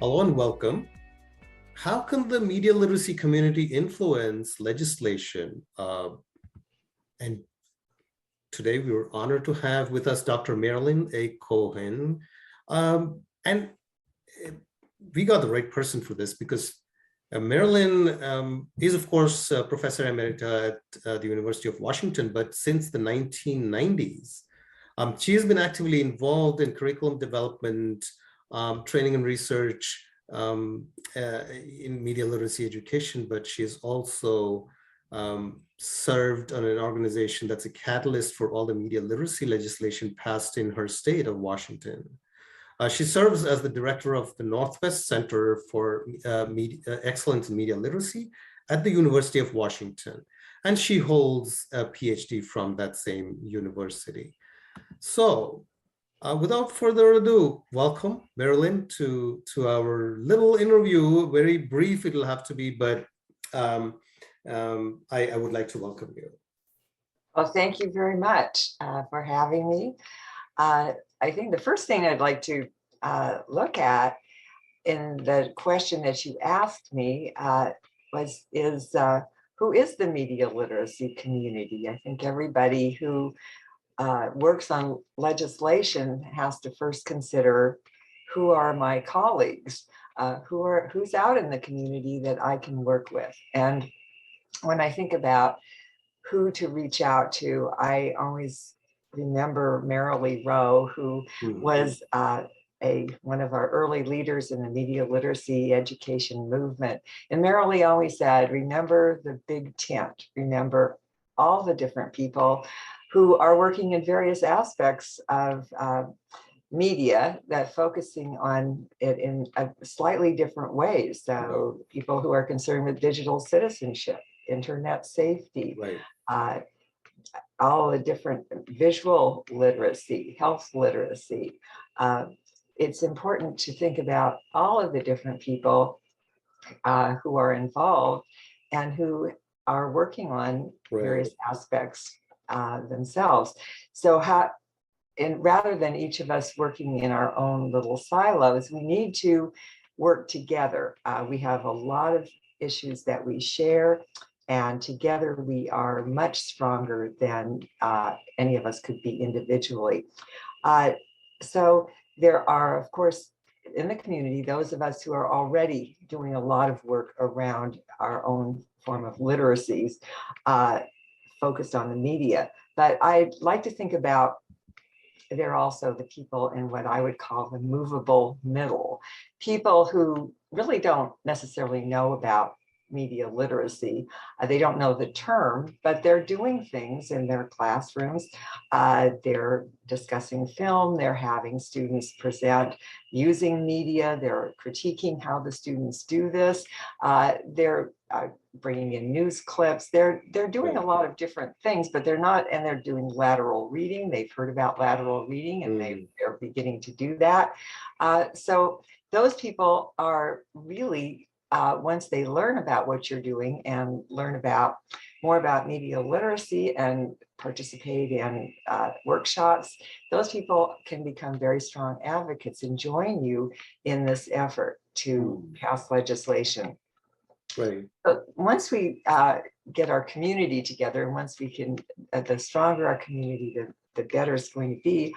Hello and welcome. How can the media literacy community influence legislation? And today we were honored to have with us Dr. Marilyn Cohen. And we got the right person for this because Marilyn is, of course, Professor Emerita at the University of Washington, but since the 1990s, she has been actively involved in curriculum development, training and research in media literacy education, but she has also served on an organization that's a catalyst for all the media literacy legislation passed in her state of Washington. She serves as the director of the Northwest Center for Excellence in Media Literacy at the University of Washington, and she holds a PhD from that same university. So, without further ado, welcome, Marilyn, to our little interview. Very brief it'll have to be, but I would like to welcome you. Well, thank you very much for having me. I think the first thing I'd like to look at in the question that you asked me is who is the media literacy community? I think everybody who works on legislation has to first consider who are my colleagues, who's out in the community that I can work with. And when I think about who to reach out to, I always remember Marilyn Cohen, who was one of our early leaders in the media literacy education movement. And Marilyn always said, remember the big tent, remember all the different people who are working in various aspects of media that focusing on it in slightly different ways. So people who are concerned with digital citizenship, internet safety, all the different visual literacy, health literacy. It's important to think about all of the different people who are involved and who are working on various aspects themselves. So rather than each of us working in our own little silos, we need to work together. We have a lot of issues that we share, and together we are much stronger than any of us could be individually. So there are, of course, in the community, those of us who are already doing a lot of work around our own form of literacies, focused on the media. But I'd like to think about there are also the people in what I would call the movable middle, people who really don't necessarily know about media literacy. They don't know the term, but they're doing things in their classrooms. They're discussing film, they're having students present using media, they're critiquing how the students do this. They're bringing in news clips. They're doing a lot of different things, but they're doing lateral reading. They've heard about lateral reading and they're beginning to do that. So those people are really, once they learn about what you're doing and learn more about media literacy and participate in workshops, those people can become very strong advocates and join you in this effort to pass legislation. But once we get our community together, and once we can, the stronger our community, the better it's going to be.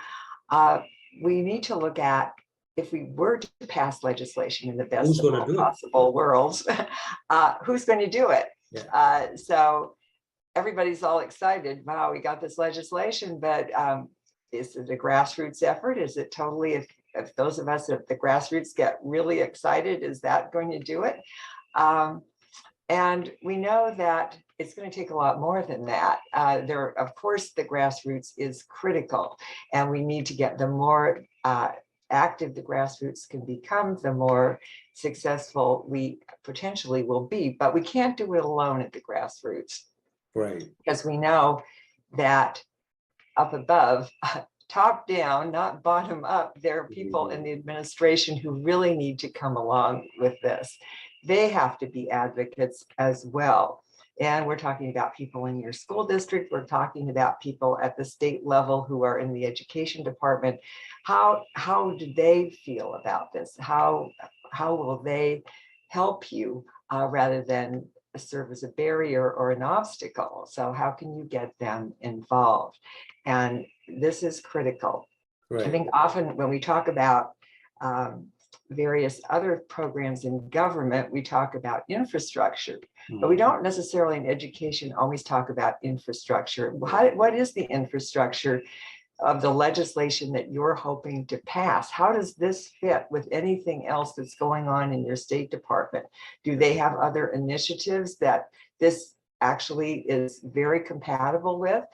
We need to look at, if we were to pass legislation in the best of all possible worlds, who's going to do it? So everybody's all excited. Wow, we got this legislation, but is it a grassroots effort? Is it totally, if those of us at the grassroots get really excited, is that going to do it? And we know that it's going to take a lot more than that. Of course, the grassroots is critical, and we need to get the more active the grassroots can become, the more successful we potentially will be. But we can't do it alone at the grassroots. Because we know that up above, top down, not bottom up, there are people in the administration who really need to come along with this. They have to be advocates as well. And we're talking about people in your school district. We're talking about people at the state level who are in the education department. How do they feel about this? How how will they help you rather than serve as a barrier or an obstacle? So how can you get them involved? And this is critical. I Right. think often when we talk about various other programs in government, we talk about infrastructure, but we don't necessarily in education always talk about infrastructure. What is the infrastructure of the legislation that you're hoping to pass? How does this fit with anything else that's going on in your State Department? Do they have other initiatives that this actually is very compatible with?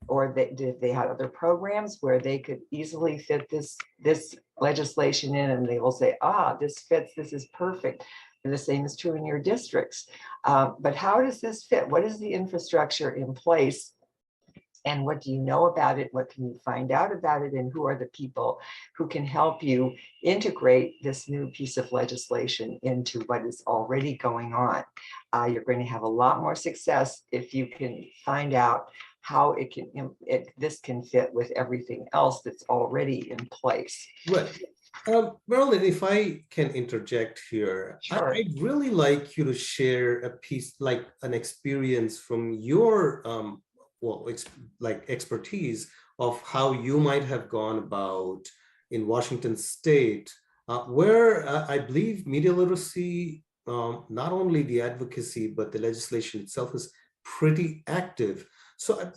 Or did they have other programs where they could easily fit this legislation in, and they will say, this fits, this is perfect. And the same is true in your districts. But how does this fit? What is the infrastructure in place? And what do you know about it? What can you find out about it? And who are the people who can help you integrate this new piece of legislation into what is already going on? You're going to have a lot more success if you can find out how this can fit with everything else that's already in place. Right. Marilyn, if I can interject here, Sure. I'd really like you to share a piece, like an experience from your expertise of how you might have gone about in Washington State, where I believe media literacy, not only the advocacy, but the legislation itself is pretty active. So,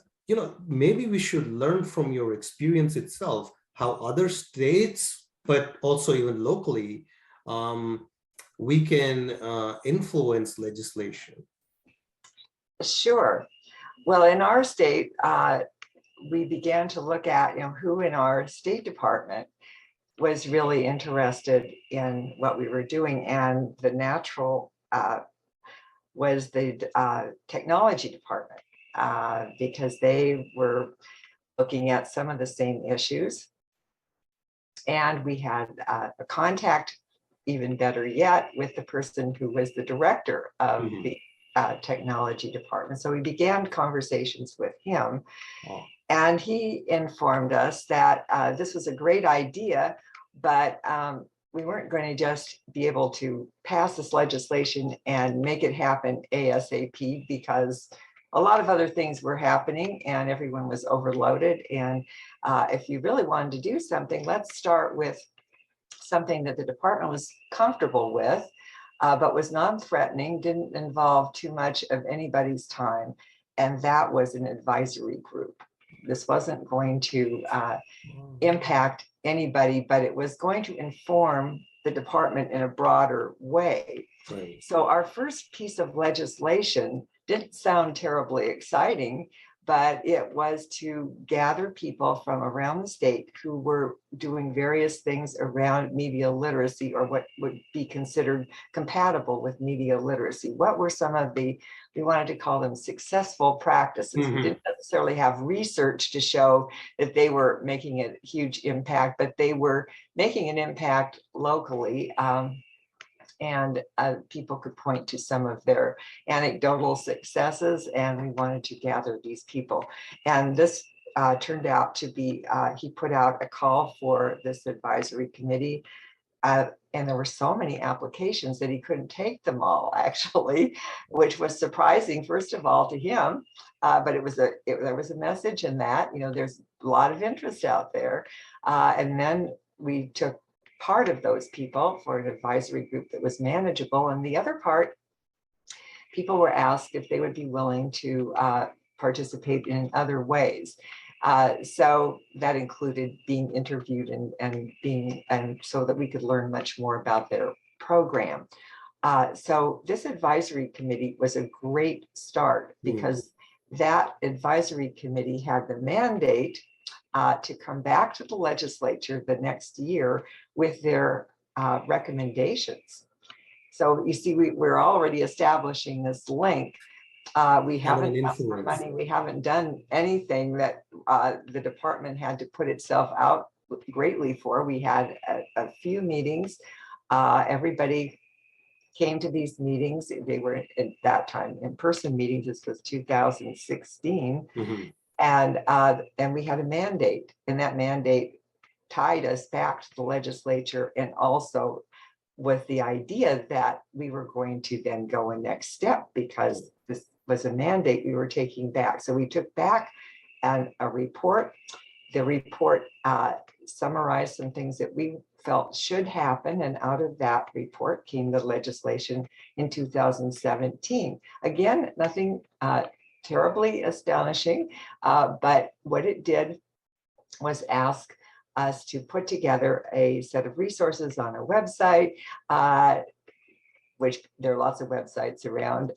maybe we should learn from your experience itself, how other states, but also even locally, we can influence legislation. Sure. Well, in our state, we began to look at who in our State Department was really interested in what we were doing, and the natural was the technology department, because they were looking at some of the same issues. And we had a contact, even better yet, with the person who was the director of the technology department. So we began conversations with him, and he informed us that this was a great idea, but we weren't going to just be able to pass this legislation and make it happen ASAP, because a lot of other things were happening and everyone was overloaded. And if you really wanted to do something, let's start with something that the department was comfortable with, but was non-threatening, didn't involve too much of anybody's time. And that was an advisory group. This wasn't going to impact anybody, but it was going to inform the department in a broader way. Right. So our first piece of legislation didn't sound terribly exciting, but it was to gather people from around the state who were doing various things around media literacy, or what would be considered compatible with media literacy. What were some of we wanted to call them successful practices. We didn't necessarily have research to show that they were making a huge impact, but they were making an impact locally. And people could point to some of their anecdotal successes, and we wanted to gather these people. And this turned out to be, he put out a call for this advisory committee, and there were so many applications that he couldn't take them all, actually, which was surprising, first of all, to him. But there was a message in that, there's a lot of interest out there. And then we took part of those people for an advisory group that was manageable. And the other part, people were asked if they would be willing to participate in other ways. So that included being interviewed and so that we could learn much more about their program. So this advisory committee was a great start, because that advisory committee had the mandate to come back to the legislature the next year with their recommendations. So you see, we're already establishing this link. We haven't asked for money. We haven't done anything that the department had to put itself out greatly for. We had a few meetings. Everybody came to these meetings. They were at that time in-person meetings. This was 2016. And we had a mandate, and that mandate tied us back to the legislature, and also with the idea that we were going to then go a next step, because this was a mandate we were taking back. So we took back a report. The report summarized some things that we felt should happen, and out of that report came the legislation in 2017. Again, nothing terribly astonishing, but what it did was ask us to put together a set of resources on a website, which there are lots of websites around.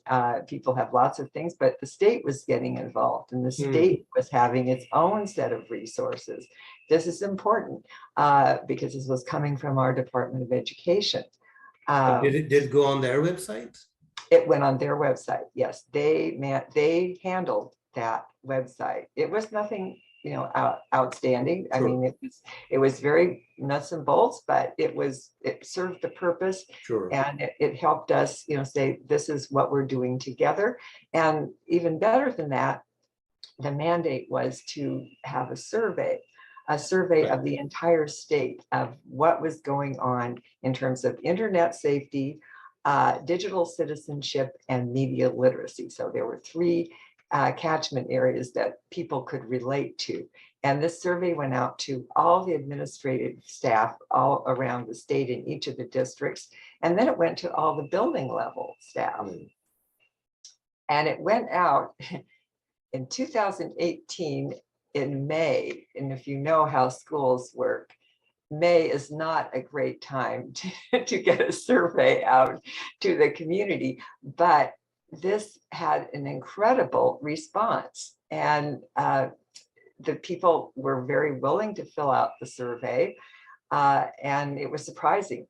People have lots of things, but the state was getting involved, and the state was having its own set of resources. This is important because this was coming from our Department of Education. Did it go on their website? It went on their website. Yes, they handled that website. It was nothing, outstanding. Sure. I mean, it was very nuts and bolts, but it served the purpose. Sure. And it helped us, say, this is what we're doing together. And even better than that, the mandate was to have a survey Right. of the entire state of what was going on in terms of internet safety, digital citizenship, and media literacy. So there were three catchment areas that people could relate to. And this survey went out to all the administrative staff all around the state in each of the districts. And then it went to all the building level staff. And it went out in 2018 in May. And if you know how schools work, May is not a great time to get a survey out to the community, but this had an incredible response. And the people were very willing to fill out the survey. And it was surprising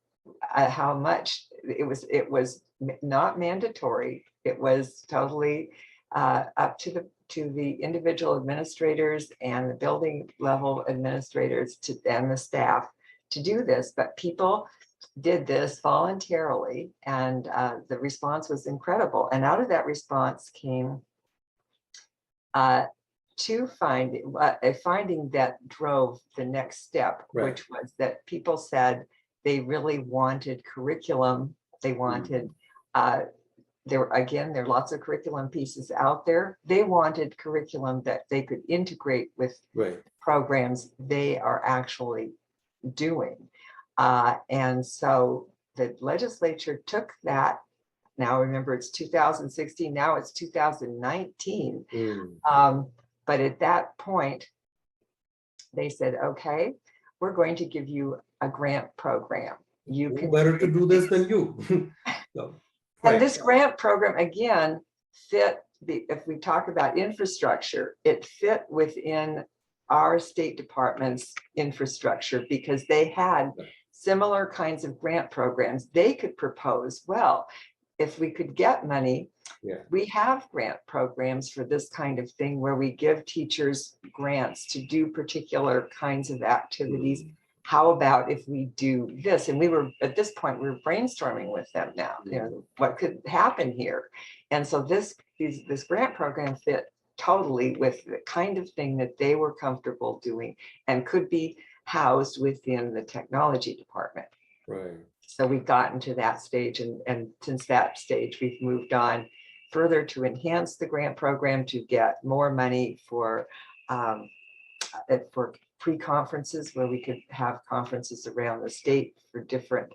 how much it was not mandatory. It was totally up to the individual administrators and the building level administrators and the staff to do this, but people did this voluntarily, and the response was incredible. And out of that response came a finding that drove the next step, Right. which was that people said they really wanted curriculum. They wanted there are lots of curriculum pieces out there. They wanted curriculum that they could integrate with programs they are actually doing. And so the legislature took that. Now remember, it's 2016, now it's 2019. But at that point, they said, okay, we're going to give you a grant program. You can better to do this than you. So, and this grant program, again, fit, if we talk about infrastructure, it fit within our State Department's infrastructure because they had similar kinds of grant programs they could propose. Well, if we could get money, we have grant programs for this kind of thing where we give teachers grants to do particular kinds of activities. How about if we do this? And we were, at this point, we were brainstorming with them now, what could happen here? And so this grant program fit totally with the kind of thing that they were comfortable doing and could be housed within the technology department. Right. So we've gotten to that stage, and since that stage, we've moved on further to enhance the grant program to get more money for pre-conferences, where we could have conferences around the state for different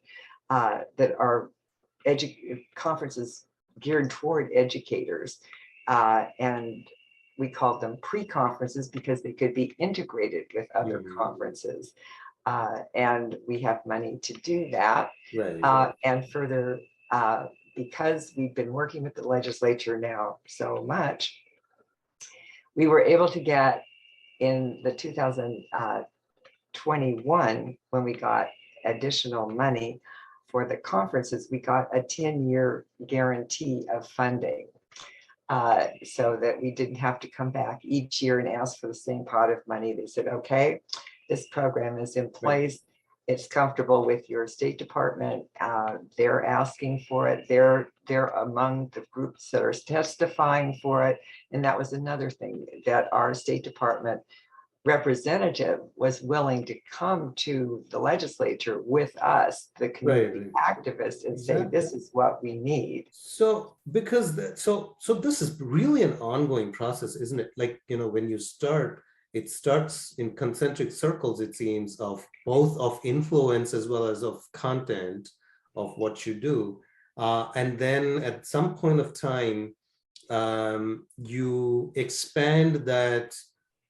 that are conferences geared toward educators, and we called them pre-conferences because they could be integrated with other conferences, and we have money to do that. And further, because we've been working with the legislature now so much, we were able to get in the 2021, when we got additional money for the conferences, we got a 10-year guarantee of funding, so that we didn't have to come back each year and ask for the same pot of money. They said, okay, this program is in place. It's comfortable with your State Department. They're asking for it. They're among the groups that are testifying for it. And that was another thing that our State Department representative was willing to come to the legislature with us, the community activists, and say, this is what we need. So because so this is really an ongoing process, isn't it? Like, you know, when you start, it starts in concentric circles, it seems, of both of influence as well as of content of what you do. And then at some point of time, you expand that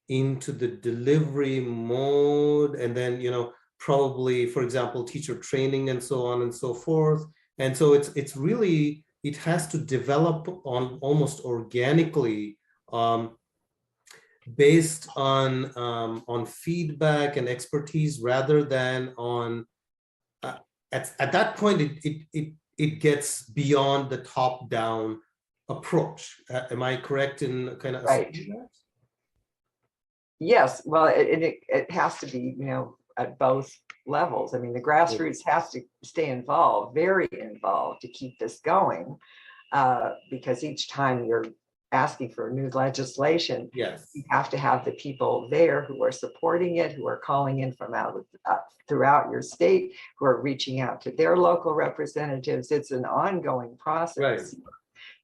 into the delivery mode, and then, you know, probably, for example, teacher training and so on and so forth. And so it's really, it has to develop on almost organically, based on feedback and expertise, rather than on at that point it gets beyond the top down approach. Am I correct in kind of right? that? Yes, well, it has to be, you know, at both levels. I mean, the grassroots has to stay involved, very involved, to keep this going, because each time you're asking for new legislation, Yes, you have to have the people there who are supporting it, who are calling in from out throughout your state, who are reaching out to their local representatives. It's an ongoing process. right.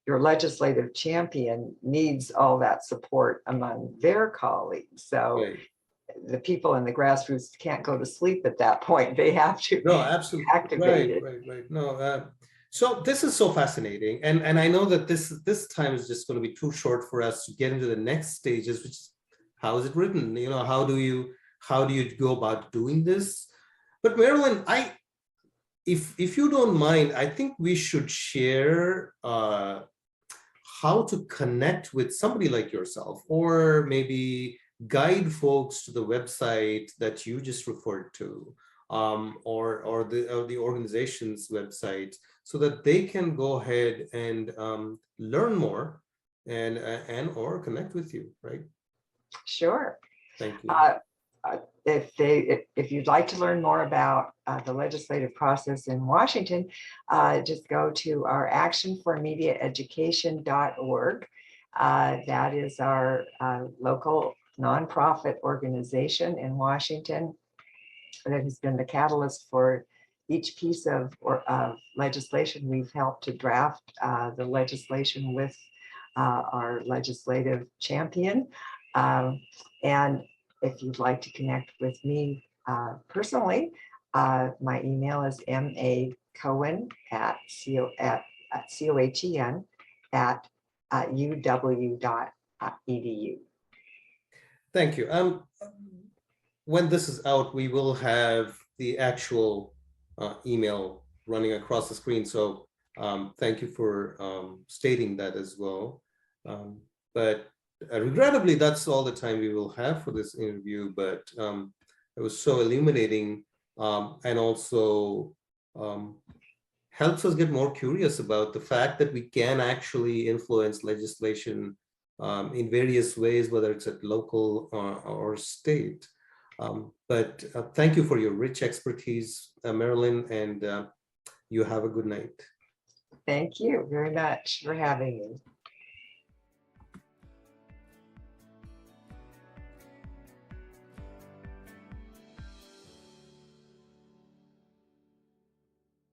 Your legislative champion needs all that support among their colleagues. So Right. the people in the grassroots can't go to sleep at that point. They have to No, absolutely. activate it. Right. No, so this is so fascinating, and I know that this time is just going to be too short for us to get into the next stages, which is, how is it written? You know, how do you go about doing this? But Marilyn, if you don't mind, I think we should share how to connect with somebody like yourself, or maybe guide folks to the website that you just referred to, or the organization's website, so that they can go ahead and learn more and or connect with you, right? Sure. Thank you. If you'd like to learn more about the legislative process in Washington, just go to our actionformediaeducation.org. That is our local nonprofit organization in Washington that has been the catalyst for each piece of legislation. We've helped to draft the legislation with our legislative champion. And if you'd like to connect with me personally, my email is macohen@uw.edu. Thank you. When this is out, we will have the actual email running across the screen. So thank you for stating that as well. But regrettably, that's all the time we will have for this interview. But it was so illuminating, and also helps us get more curious about the fact that we can actually influence legislation in various ways, whether it's at local or state. But thank you for your rich expertise, Marilyn, and you have a good night. Thank you very much for having me.